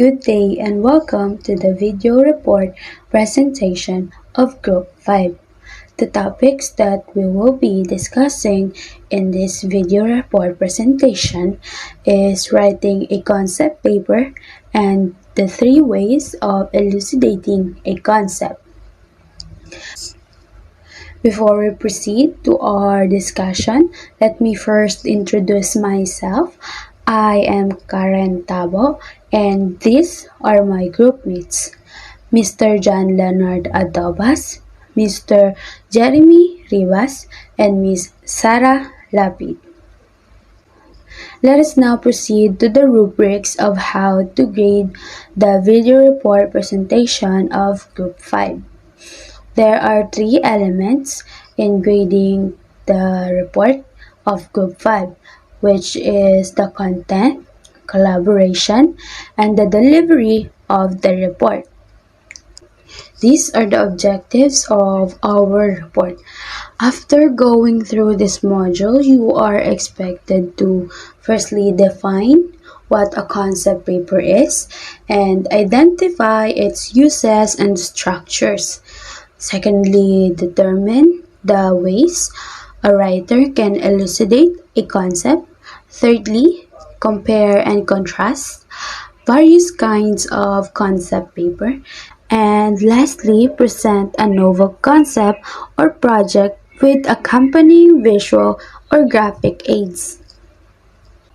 Good day and welcome to the video report presentation of Group 5. The topics that we will be discussing in this video report presentation is writing a concept paper and the 3 ways of elucidating a concept. Before we proceed to our discussion, let me first introduce myself. I am Karen Tabo and these are my group mates, Mr. John Leonard Adobas, Mr. Jeremy Rivas, and Ms. Sarah Lapid. Let us now proceed to the rubrics of how to grade the video report presentation of Group 5. There are 3 elements in grading the report of Group 5, which is the content, collaboration, and the delivery of the report. These are the objectives of our report. After going through this module, you are expected to firstly define what a concept paper is and identify its uses and structures. Secondly, determine the ways a writer can elucidate a concept. Thirdly, compare and contrast various kinds of concept paper. And lastly, present a novel concept or project with accompanying visual or graphic aids.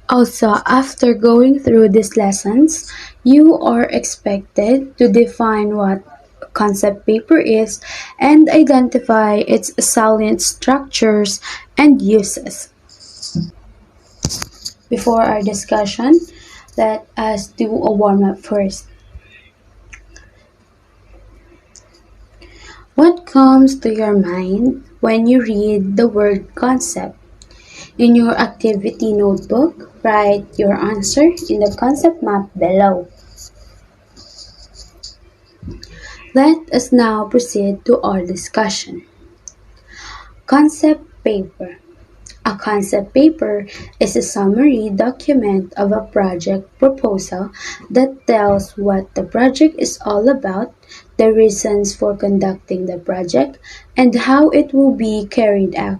Also, after going through these lessons, you are expected to define what concept paper is and identify its salient structures and uses. Before our discussion, let us do a warm-up first. What comes to your mind when you read the word concept? In your activity notebook, write your answer in the concept map below. Let us now proceed to our discussion. Concept paper. A concept paper is a summary document of a project proposal that tells what the project is all about, the reasons for conducting the project, and how it will be carried out.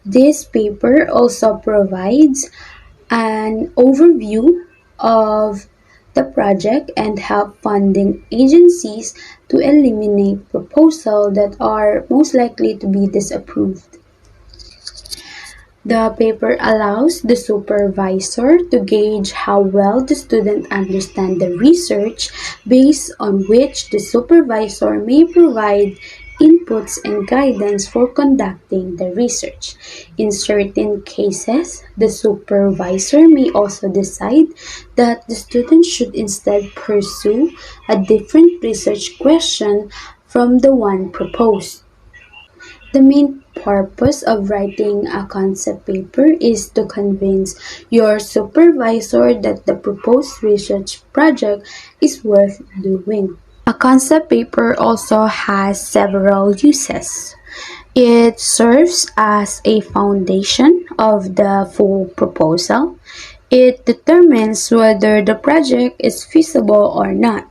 This paper also provides an overview of the project and help funding agencies to eliminate proposals that are most likely to be disapproved. The paper allows the supervisor to gauge how well the student understands the research, based on which the supervisor may provide inputs and guidance for conducting the research. In certain cases, the supervisor may also decide that the student should instead pursue a different research question from the one proposed. The main purpose of writing a concept paper is to convince your supervisor that the proposed research project is worth doing. A concept paper also has several uses. It serves as a foundation of the full proposal. It determines whether the project is feasible or not.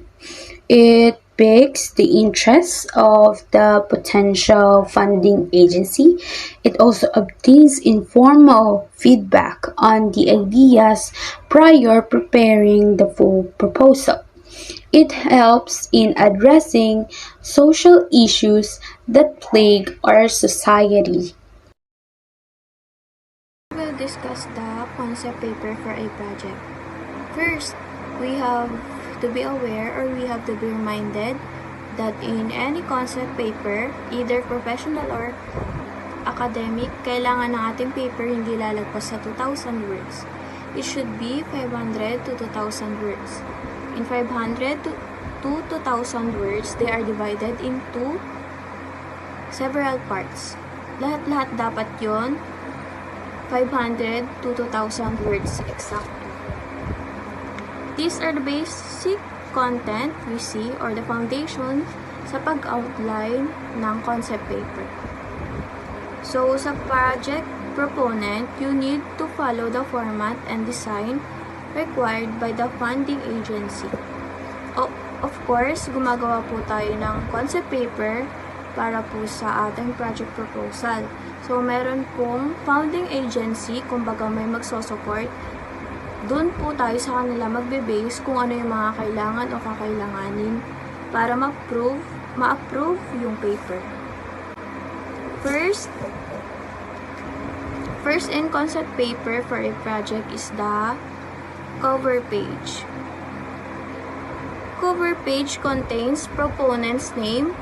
It piques the interest of the potential funding agency. It also obtains informal feedback on the ideas prior preparing the full proposal. It helps in addressing social issues that plague our society. We will discuss the concept paper for a project. First, we have to be aware or we have to be reminded that in any concept paper, either professional or academic, kailangan ng ating paper hindi lalagpas sa 2,000 words. It should be 500 to 2,000 words. In 500 to 2,000 words, they are divided into several parts. Lahat-lahat dapat yon 500 to 2,000 words exactly. These are the basic content we see or the foundation sa pag-outline ng concept paper. So, sa project proponent, you need to follow the format and design required by the funding agency. course, gumagawa po tayo ng concept paper para po sa ating project proposal. So, meron pong founding agency, kumbaga may magsosupport. Doon po tayo sa kanila magbe-base kung ano yung mga kailangan o kakailanganin para ma-approve yung paper. First in concept paper for a project is the cover page. Cover page contains proponent's name,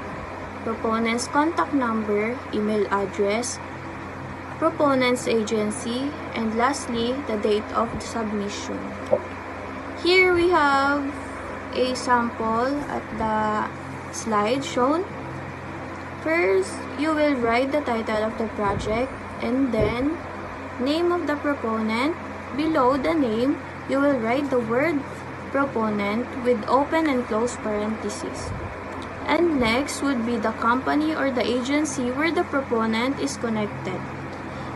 proponent's contact number, email address, proponent's agency, and lastly, the date of the submission. Here we have a sample at the slide shown. First, you will write the title of the project and then name of the proponent. Below the name, you will write the word proponent with open and close parentheses. And next would be the company or the agency where the proponent is connected.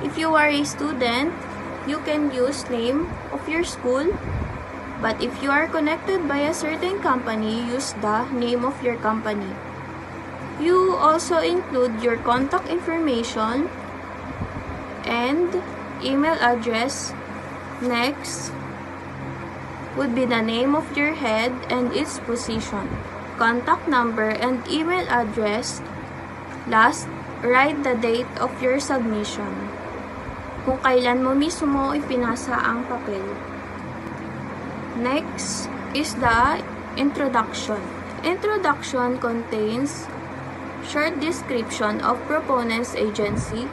If you are a student, you can use name of your school, but if you are connected by a certain company, use the name of your company. You also include your contact information and email address. Next would be the name of your head and its position, contact number and email address. Last, write the date of your submission, kung kailan mo mismo ipinasa ang papel. Next is the introduction. Introduction contains short description of proponent's agency,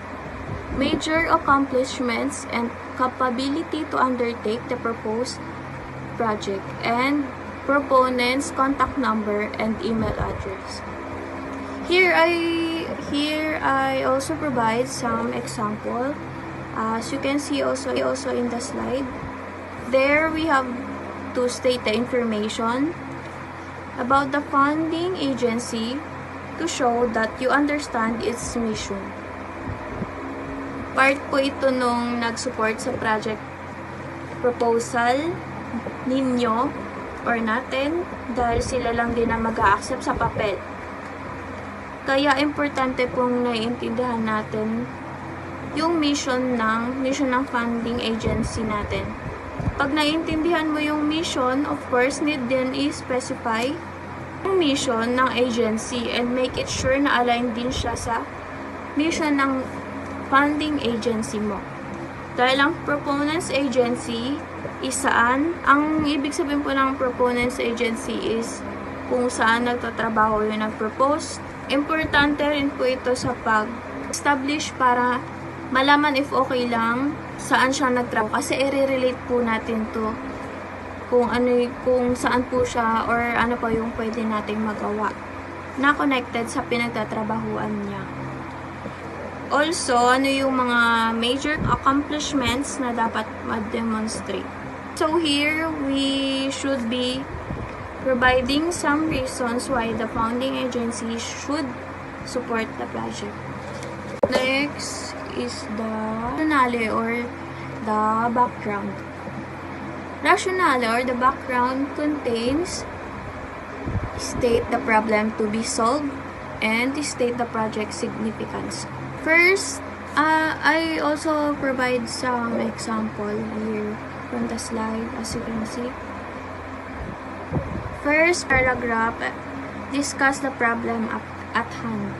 major accomplishments and capability to undertake the proposed project, and proponent's contact number and email address. Here I also provide some example. As you can see also in the slide, there we have to state the information about the funding agency to show that you understand its mission. Part po ito nung nag-support sa project proposal ninyo or natin dahil sila lang din ang mag-a-accept sa papel. Kaya importante pong naiintindihan natin yung mission ng funding agency natin. Pag naiintindihan mo yung mission, of course, need din i-specify yung mission ng agency and make it sure na align din siya sa mission ng funding agency mo. Dahil ang proponent's agency is saan? Ang ibig sabihin po ng proponent's agency is kung saan nagtatrabaho yung nag-propose. Importante rin po ito sa pag-establish para malaman if okay lang saan siya nagtrabaho. Kasi i-relate po natin to kung saan po siya or ano pa yung pwede nating magawa na connected sa pinagtatrabahuan niya. Also, ano yung mga major accomplishments na dapat ma-demonstrate. So here, we should be providing some reasons why the founding agency should support the project. Next is the rationale or the background. Rationale or the background contains state the problem to be solved and state the project significance. First, I also provide some example here from the slide, as you can see. First paragraph, discuss the problem at hand.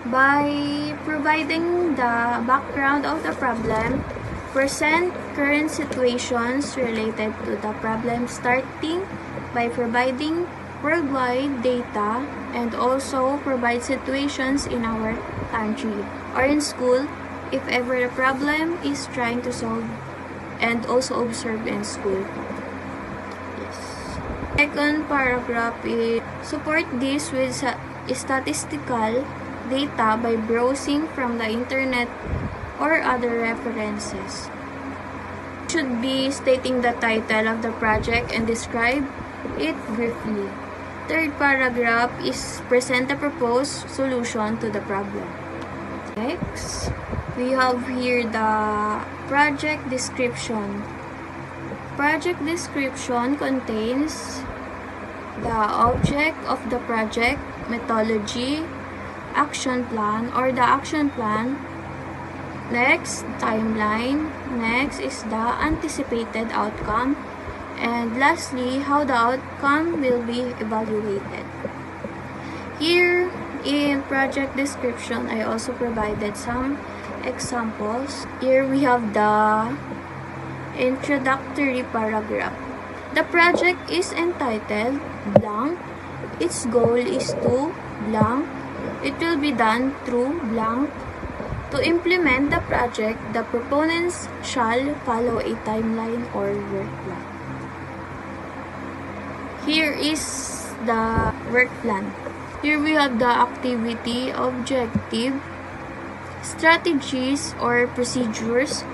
By providing the background of the problem, present current situations related to the problem, starting by providing worldwide data and also provide situations in our country or in school if ever the problem is trying to solve, and also observe in school. Yes. Second paragraph is support this with statistical data by browsing from the internet or other references. Should be stating the title of the project and describe it briefly. Third paragraph is present a proposed solution to the problem. Next, we have here the project description. Project description contains the object of the project, methodology, action plan or the action plan. Next, timeline. Next is the anticipated outcome. And lastly, how the outcome will be evaluated. Here in project description, I also provided some examples. Here we have the introductory paragraph. The project is entitled blank. Its goal is to blank. It will be done through blank. To implement the project, the proponents shall follow a timeline or work plan. Here is the work plan. Here we have the activity, objective, strategies or procedures.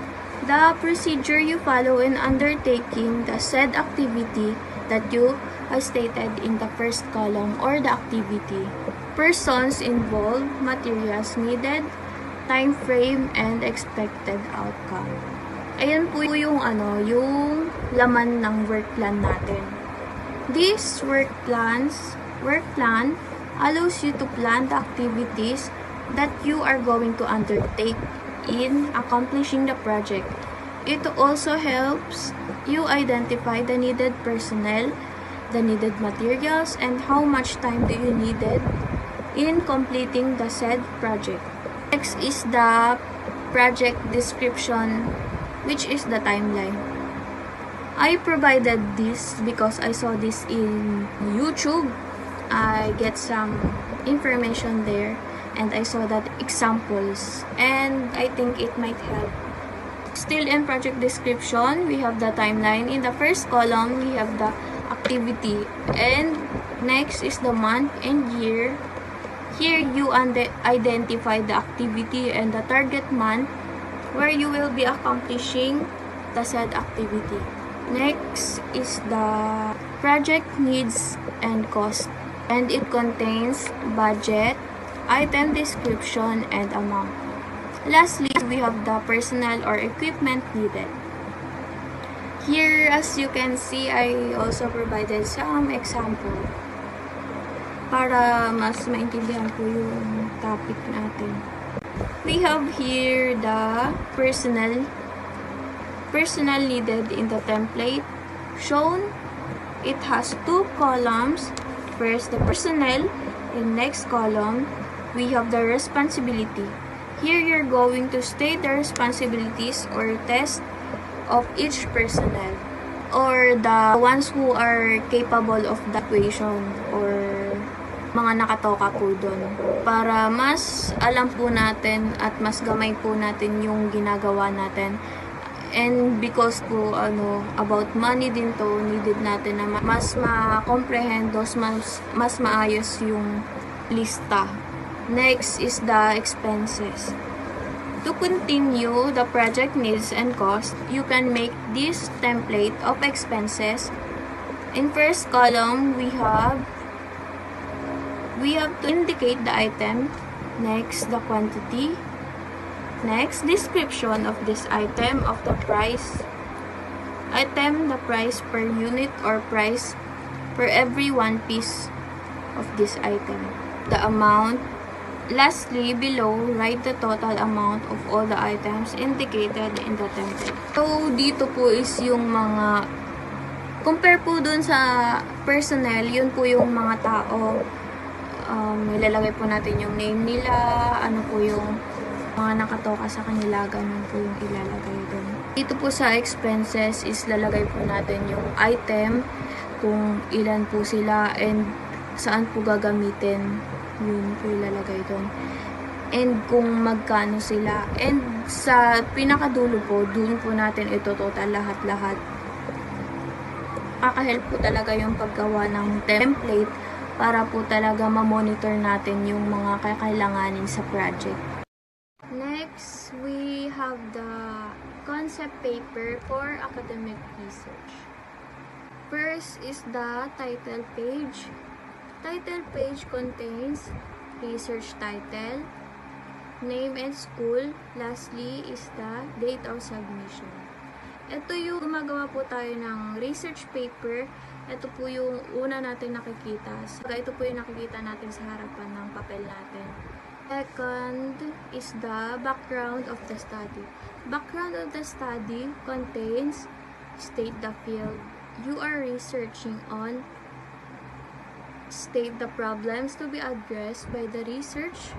The procedure you follow in undertaking the said activity that you have stated in the first column or the activity. Persons involved, materials needed, time frame, and expected outcome. Ayan po yung laman ng work plan natin. This work plan allows you to plan the activities that you are going to undertake in accomplishing the project. It also helps you identify the needed personnel, the needed materials, and how much time do you needed in completing the said project. Next is the project description, which is the timeline. I provided this because I saw this in YouTube. I get some information there and I saw that examples and I think it might help. Still in project description, we have the timeline. In the first column, we have the activity and next is the month and year. Here you identify the activity and the target month where you will be accomplishing the said activity. Next is the project needs and cost, and it contains budget, item description, and amount. Lastly, we have the personnel or equipment needed. Here, as you can see, I also provided some example para mas maintindihan po yung topic natin. We have here the personnel needed in the template shown. It has two columns. First, the personnel. In next column, we have the responsibility. Here, you're going to state the responsibilities or test of each personnel or the ones who are capable of the equation or mga nakatoka po doon para mas alam po natin at mas gamay po natin yung ginagawa natin. And because po about money din to, needed natin na mas ma-comprehend, mas maayos yung lista. Next is the expenses. To continue the project needs and cost, you can make this template of expenses. In first column, we have to indicate the item. Next, the quantity. Next, description of this item, of the price. Item, the price per unit or price per every one piece of this item. The amount. Lastly, below, write the total amount of all the items indicated in the template. So, dito po is yung mga, compare po dun sa personnel, yun po yung mga tao. Ilalagay po natin yung name nila, ano po yung mga nakatoka sa kanila, ganun po yung ilalagay doon. Dito po sa expenses is lalagay po natin yung item, kung ilan po sila, and saan po gagamitin, yun po ilalagay doon. And kung magkano sila. And sa pinakadulo po, doon po natin ito total lahat-lahat. Kaka-help po talaga yung paggawa ng template para po talaga ma-monitor natin yung mga kakailanganin sa project. Next, we have the concept paper for academic research. First is the title page. Title page contains research title, name and school. Lastly is the date of submission. Ito yung gumagawa po tayo ng research paper. Ito po yung una natin nakikita. Ito po yung nakikita natin sa harapan ng papel natin. Second is the background of the study. Background of the study contains state the field you are researching on, state the problems to be addressed by the research,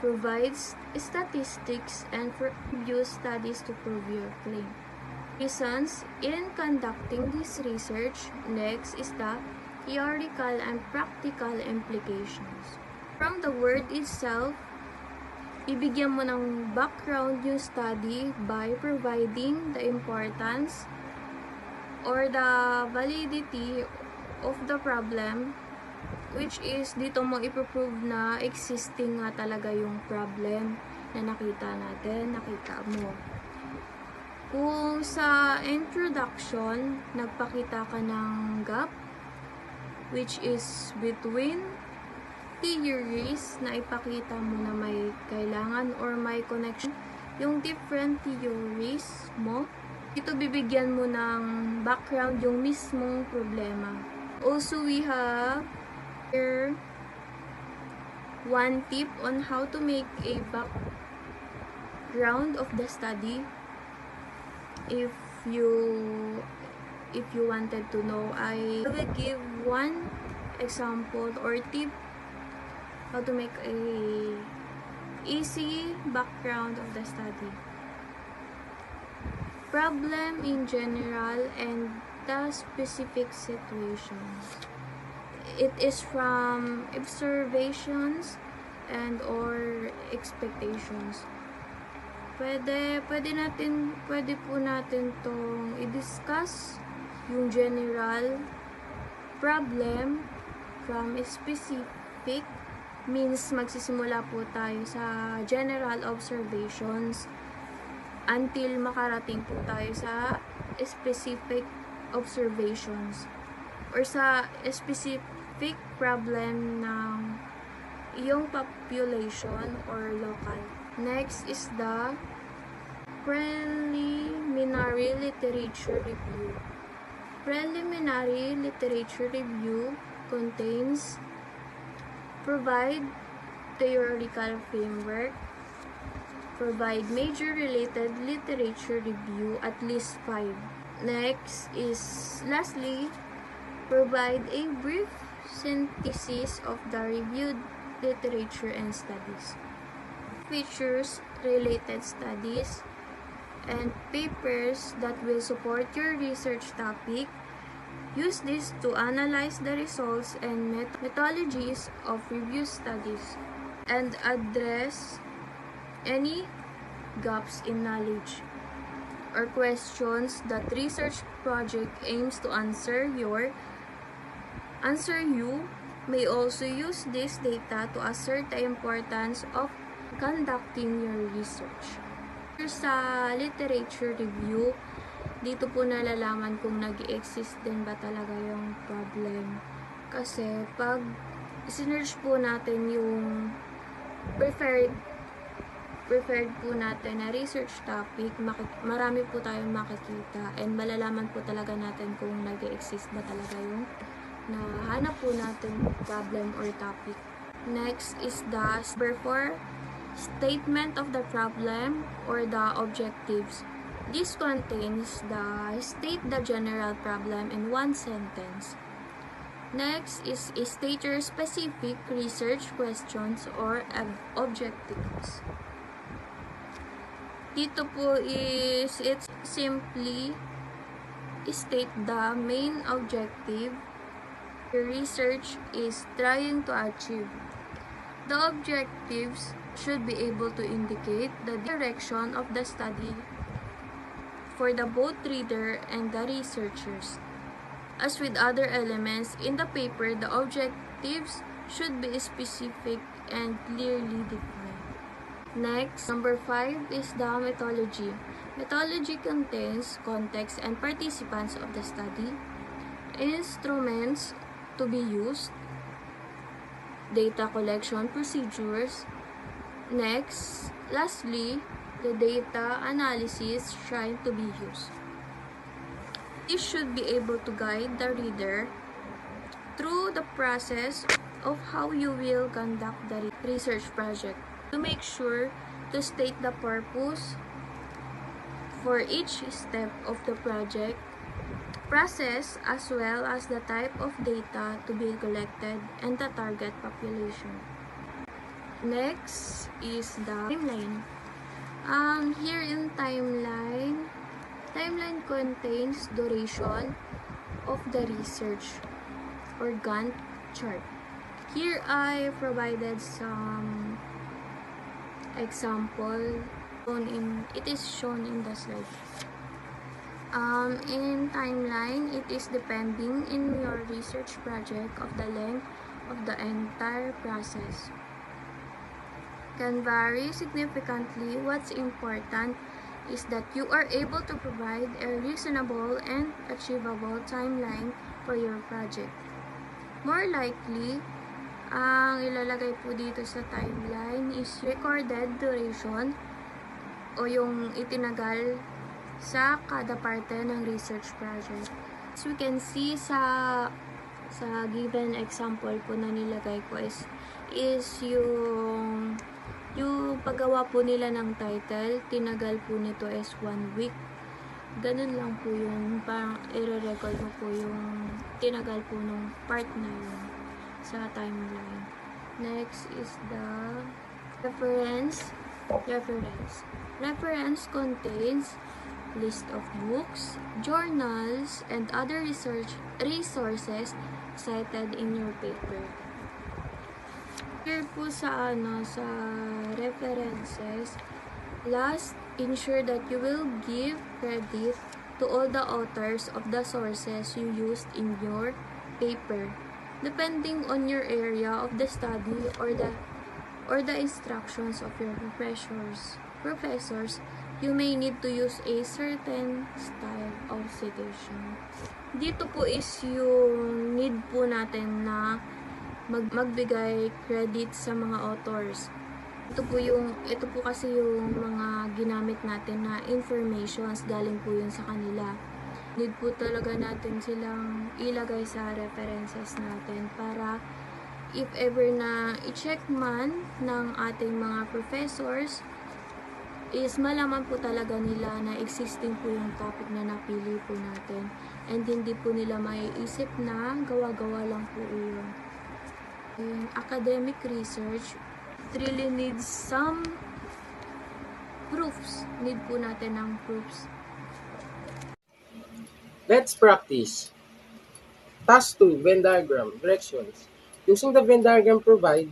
provides statistics, and reviews studies to prove your claim. Reasons in conducting this research. Next is the theoretical and practical implications. From the word itself, ibigyan mo ng background yung study by providing the importance or the validity of the problem, which is dito mo ipoprove na existing nga talaga yung problem na nakita mo. Kung sa introduction, nagpakita ka ng gap, which is between theories na ipakita mo na may kailangan or may connection yung different theories mo. Ito bibigyan mo ng background yung mismong problema. Also, we have here one tip on how to make a background of the study. If you wanted to know, I will give one example or tip how to make a easy background of the study. Problem in general and the specific situations. It is from observations and or expectations. Pwede po natin tong i-discuss yung general problem from specific, means magsisimula po tayo sa general observations until makarating po tayo sa specific observations or sa specific problem ng iyong population or local. Next is the preliminary literature review. Preliminary literature review contains provide theoretical framework, provide major related literature review, at least 5. Next is, lastly, provide a brief synthesis of the reviewed literature and studies. Features related studies and papers that will support your research topic. Use this to analyze the results and methodologies of review studies and address any gaps in knowledge or questions that research project aims to answer. You may also use this data to assert the importance of conducting your research. Sa literature review, dito po nalalaman kung nag-exist din ba talaga yung problem. Kasi pag sinearch po natin yung preferred po natin na research topic, marami po tayong makikita and malalaman po talaga natin kung nag-exist ba talaga yung nahanap po natin problem or topic. Next is the number 4, statement of the problem or the objectives. This contains state the general problem in one sentence. Next is state your specific research questions or objectives. Dito po is, it's simply state the main objective your research is trying to achieve. The objectives should be able to indicate the direction of the study for the both reader and the researchers. As with other elements in the paper, the objectives should be specific and clearly defined. Next, number 5 is the methodology. Methodology contains context and participants of the study, instruments to be used, data collection procedures. Next, lastly, the data analysis trying to be used. This should be able to guide the reader through the process of how you will conduct the research project. To make sure to state the purpose for each step of the project, process as well as the type of data to be collected and the target population. Next is the timeline. Here in timeline contains duration of the research or Gantt chart. Here I provided some example it is shown in the slide. In timeline, it is depending in your research project of the length of the entire process. Can vary significantly. What's important is that you are able to provide a reasonable and achievable timeline for your project. More likely, ang ilalagay po dito sa timeline is recorded duration o yung itinagal sa kada parte ng research project. As we can see sa given example po na nilagay ko is yung paggawa po nila ng title, tinagal po nito is 1 week. Ganun lang po yung parang i-record mo po yung tinagal po nung part na yun sa timeline. Next is the reference. Reference contains list of books, journals, and other resources cited in your paper. Here po sa references, last, ensure that you will give credit to all the authors of the sources you used in your paper. Depending on your area of the study or the instructions of your professors, you may need to use a certain style of citation. Dito po is yung need po natin na magbigay credit sa mga authors. Ito po kasi yung mga ginamit natin na informations, galing po yun sa kanila. Need po talaga natin silang ilagay sa references natin para if ever na i-check man ng ating mga professors, is malaman po talaga nila na existing po yung topic na napili po natin. And hindi po nila maiisip na gawa-gawa lang po yun. In academic research, it really needs some proofs. Need po natin ng proofs. Let's practice. Task 2, Venn diagram, directions. Using the Venn diagram provide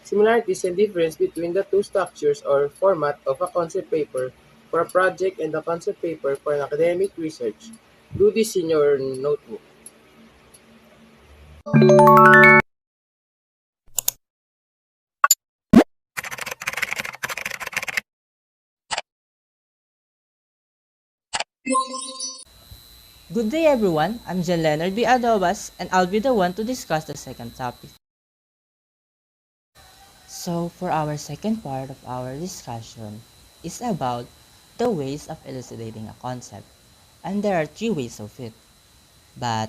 similarities and difference between the two structures or format of a concept paper for a project and the concept paper for an academic research. Do this in your notebook. Good day everyone, I'm John Leonard B. Adobas and I'll be the one to discuss the second topic. So for our second part of our discussion is about the ways of elucidating a concept, and there are 3 ways of it. But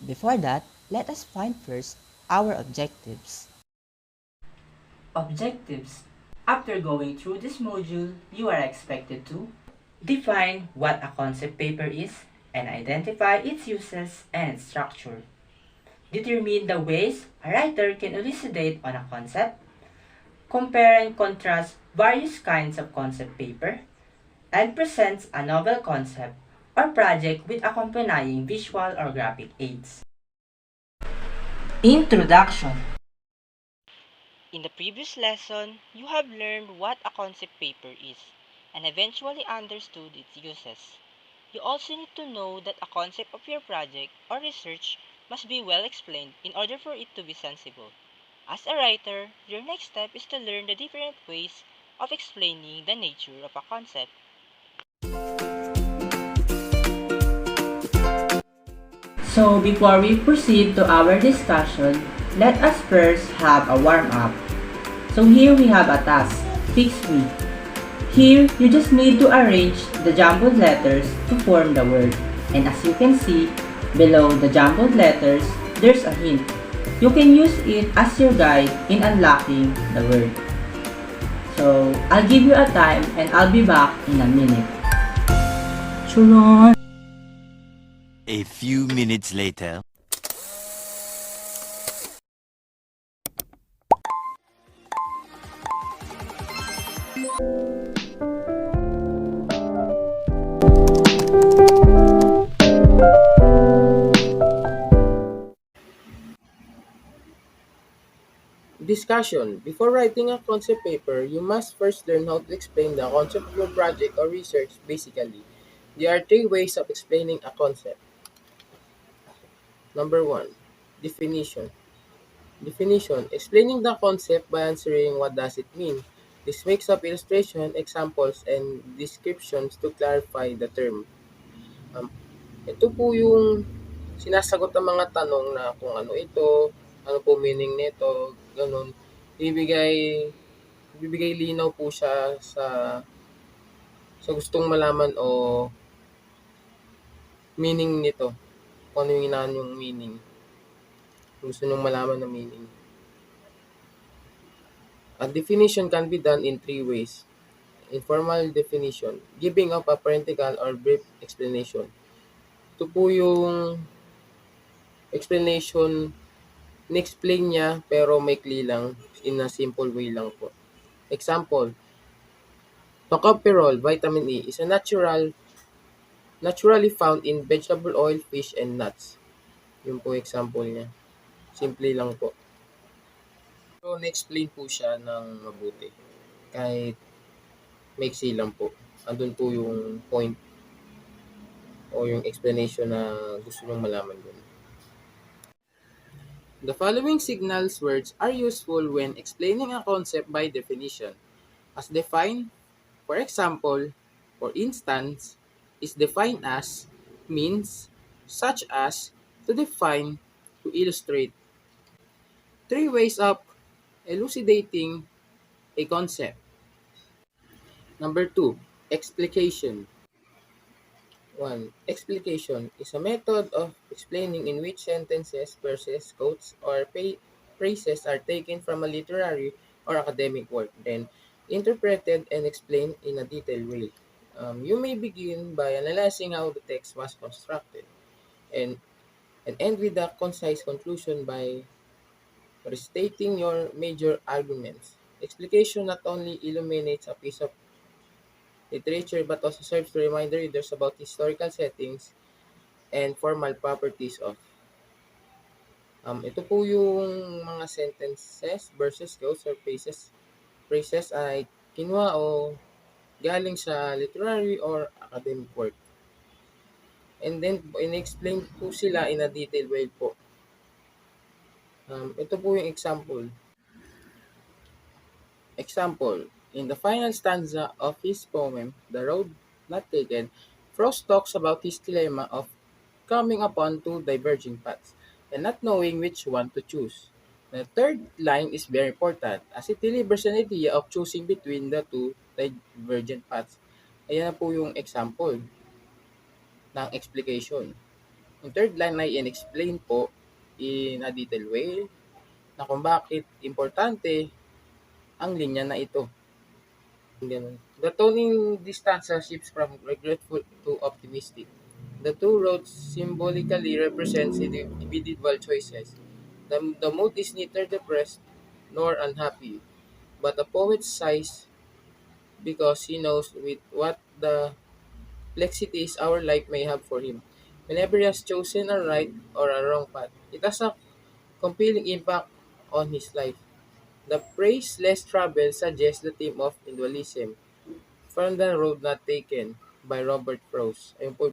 before that, let us find first our objectives. Objectives. After going through this module, you are expected to define what a concept paper is and identify its uses and its structure. Determine the ways a writer can elucidate on a concept. Compare and contrast various kinds of concept paper. And presents a novel concept or project with accompanying visual or graphic aids. Introduction. In the previous lesson, you have learned what a concept paper is and eventually understood its uses. You also need to know that a concept of your project or research must be well explained in order for it to be sensible. As a writer, your next step is to learn the different ways of explaining the nature of a concept. So before we proceed to our discussion, let us first have a warm-up. So here we have a task, fixed week. Here, you just need to arrange the jumbled letters to form the word. And as you can see, below the jumbled letters, there's a hint. You can use it as your guide in unlocking the word. So, I'll give you a time and I'll be back in a minute. Churon! A few minutes later. Discussion. Before writing a concept paper, you must first learn how to explain the concept of your project or research. Basically, there are three ways of explaining a concept. Number one, definition. Definition. Explaining the concept by answering what does it mean. This makes up illustration, examples, and descriptions to clarify the term. Um, Ito po yung sinasagot ng mga tanong na kung ano ito, ano po meaning nito, ganun. Ibigay bibigay linaw po siya sa gustong malaman o meaning nito. Kung ano yung inaan yung meaning. Gusto niyong malaman ng meaning. A definition can be done in three ways. Informal definition, giving of a parenthetical or brief explanation. Ito po yung explanation, in-explain niya pero maikli lang, in a simple way lang po. Example, tocopherol, vitamin E, is a naturally found in vegetable oil, fish, and nuts. Yun po example niya. Simple lang po. So, na-explain po siya ng mabuti. Kahit maiksi lang po. Andun po yung point o yung explanation na gusto nyong malaman dun. The following signals words are useful when explaining a concept by definition. As defined, for example, for instance, is defined as, means, such as, to define, to illustrate. Three ways of elucidating a concept. Number two, explication. 1. Explication is a method of explaining in which sentences, verses, quotes, or phrases are taken from a literary or academic work, then interpreted and explained in a detailed way. You may begin by analyzing how the text was constructed and, and end with a concise conclusion by restating your major arguments. Explication not only illuminates a piece of literature but also serves to remind readers about historical settings and formal properties of. Ito po yung mga sentences, verses, quotes, or phrases ay kinuha o galing sa literary or academic work. And then, in-explain po sila in a detailed way po. Ito po yung example. Example, in the final stanza of his poem, The Road Not Taken, Frost talks about his dilemma of coming upon two diverging paths and not knowing which one to choose. The third line is very important as it delivers an idea of choosing between the two divergent paths. Ayan na po yung example ng explication. Yung third line ay in-explain po in a detailed way na kung bakit importante ang linya na ito. Ganun. The tone in this stanza shifts from regretful to optimistic. The two roads symbolically represents individual choices. The mood is neither depressed nor unhappy, but the poet sighs because he knows with what the complexities our life may have for him. Whenever he has chosen a right or a wrong path, it has a compelling impact on his life. The phrase less travel suggests the theme of individualism from the road not taken by Robert Frost. Ayun po.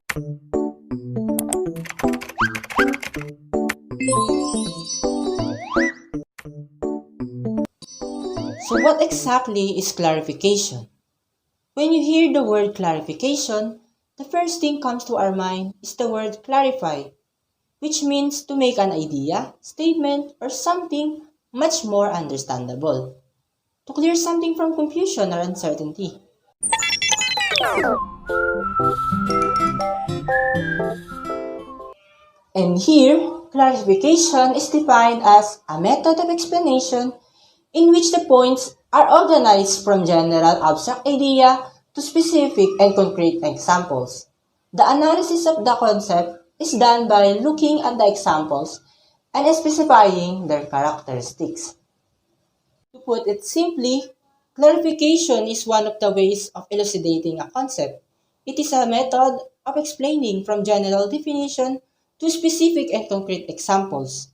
So what exactly is clarification? When you hear the word clarification, the first thing comes to our mind is the word clarify, which means to make an idea, statement, or something much more understandable, to clear something from confusion or uncertainty. And here, clarification is defined as a method of explanation in which the points are organized from general abstract idea to specific and concrete examples. The analysis of the concept is done by looking at the examples and specifying their characteristics. To put it simply, clarification is one of the ways of elucidating a concept. It is a method of explaining from general definition to specific and concrete examples.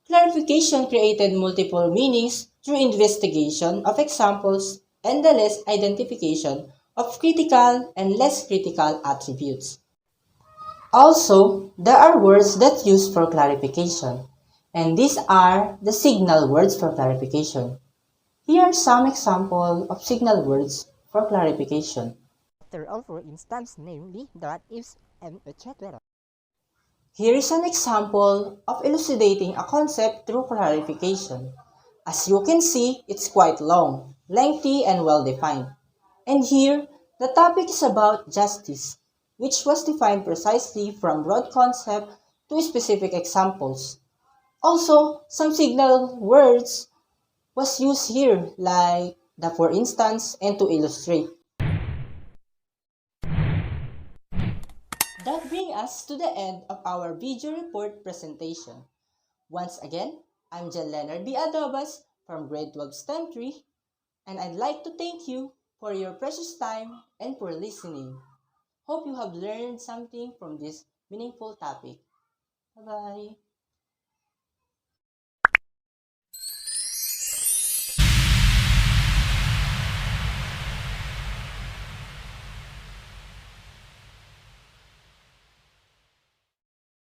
Clarification created multiple meanings through investigation of examples and the less identification of critical and less critical attributes. Also, there are words that use for clarification, and these are the signal words for clarification. Here are some examples of signal words for clarification. After all, for instance, namely that is and etc. Here is an example of elucidating a concept through clarification. As you can see, it's quite long, lengthy, and well defined. And here, the topic is about justice, which was defined precisely from broad concept to specific examples. Also, some signal words was used here, like the for instance and to illustrate. That brings us to the end of our video report presentation. Once again, I'm Jen Leonard B. Adobas from Grade 12 STEM 3, and I'd like to thank you for your precious time and for listening. Hope you have learned something from this meaningful topic. Bye-bye.